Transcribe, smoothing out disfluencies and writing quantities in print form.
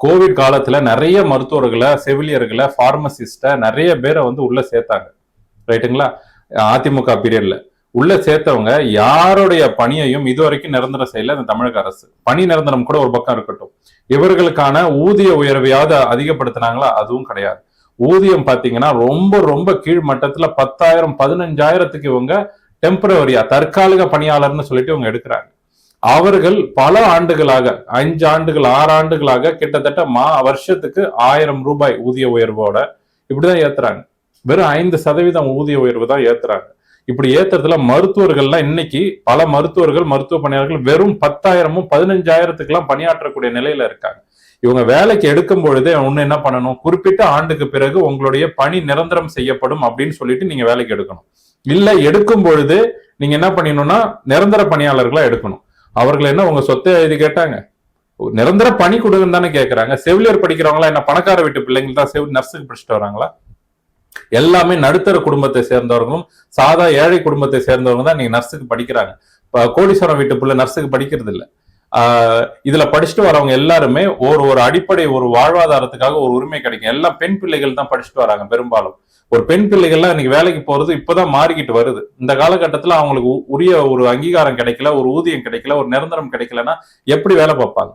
Covid காலத்துல நிறைய மருத்துவர்களை, செவிலியர்களை, பார்மசிஸ்ட நிறைய பேரை வந்து உள்ள சேர்த்தாங்க. ரைட்டுங்களா? அதிமுக பீரியட்ல உள்ள சேர்த்தவங்க யாருடைய பணியையும் இதுவரைக்கும் நிரந்தரம் செய்யல இந்த தமிழக அரசு. பணி நிரந்தரம் கூட ஒரு பக்கம் இருக்கட்டும், இவர்களுக்கான ஊதிய உயர்வையாவது அதிகப்படுத்தினாங்களா? அதுவும் கிடையாது. ஊதியம் பாத்தீங்கன்னா ரொம்ப ரொம்ப கீழ் மட்டத்துல 10,000 15,000த்துக்கு இவங்க டெம்பரவரியா தற்காலிக பணியாளர்னு சொல்லிட்டு இவங்க எடுக்கிறாங்க. அவர்கள் பல ஆண்டுகளாக 5 ஆண்டுகள் 6 ஆண்டுகளாக கிட்டத்தட்ட வருஷத்துக்கு 1000 ரூபாய் ஊதிய உயர்வோட இப்படிதான் ஏத்துறாங்க. வெறும் 5% ஊதிய உயர்வு தான் ஏத்துறாங்க. இப்படி ஏத்துறதுல மருத்துவர்கள்லாம் இன்னைக்கு பல மருத்துவர்கள், மருத்துவ பணியாளர்கள் வெறும் 10,000 15,000த்துக்கு எல்லாம் பணியாற்றக்கூடிய நிலையில இருக்காங்க. இவங்க வேலைக்கு எடுக்கும் பொழுதே ஒண்ணு என்ன பண்ணணும், குறிப்பிட்ட ஆண்டுக்கு பிறகு உங்களுடைய பணி நிரந்தரம் செய்யப்படும் அப்படின்னு சொல்லிட்டு நீங்க வேலைக்கு எடுக்கணும். இல்ல எடுக்கும் பொழுது நீங்க என்ன பண்ணிடணும்னா நிரந்தர பணியாளர்களா எடுக்கணும். அவர்கள் என்ன உங்க சொத்தை எழுதி கேட்டாங்க? நிரந்தர பணி கொடுங்கன்னு தானே கேட்கறாங்க. செவிலியர் படிக்கிறவங்களா என்ன பணக்கார வீட்டு பிள்ளைங்க தான் நர்ஸுக்கு படிச்சுட்டு வராங்களா? எல்லாமே நடுத்தர குடும்பத்தை சேர்ந்தவர்களும் சாதா ஏழை குடும்பத்தை சேர்ந்தவங்க தான் நீங்க நர்ஸுக்கு படிக்கிறாங்க. கோடீஸ்வரம் வீட்டு பிள்ளை நர்ஸுக்கு படிக்கிறது இல்லை. இதுல படிச்சுட்டு வரவங்க எல்லாருமே ஒரு அடிப்படை ஒரு வாழ்வாதாரத்துக்காக ஒரு உரிமை கிடைக்கும். எல்லாம் பெண் பிள்ளைகள் தான் படிச்சுட்டு வராங்க பெரும்பாலும். ஒரு பெண் பிள்ளைகள்லாம் இன்னைக்கு வேலைக்கு போறது இப்பதான் மாறிக்கிட்டு வருது. இந்த காலகட்டத்துல அவங்களுக்கு உரிய ஒரு அங்கீகாரம் கிடைக்கல, ஒரு ஊதியம் கிடைக்கல, ஒரு நிரந்தரம் கிடைக்கலன்னா எப்படி வேலை பார்ப்பாங்க?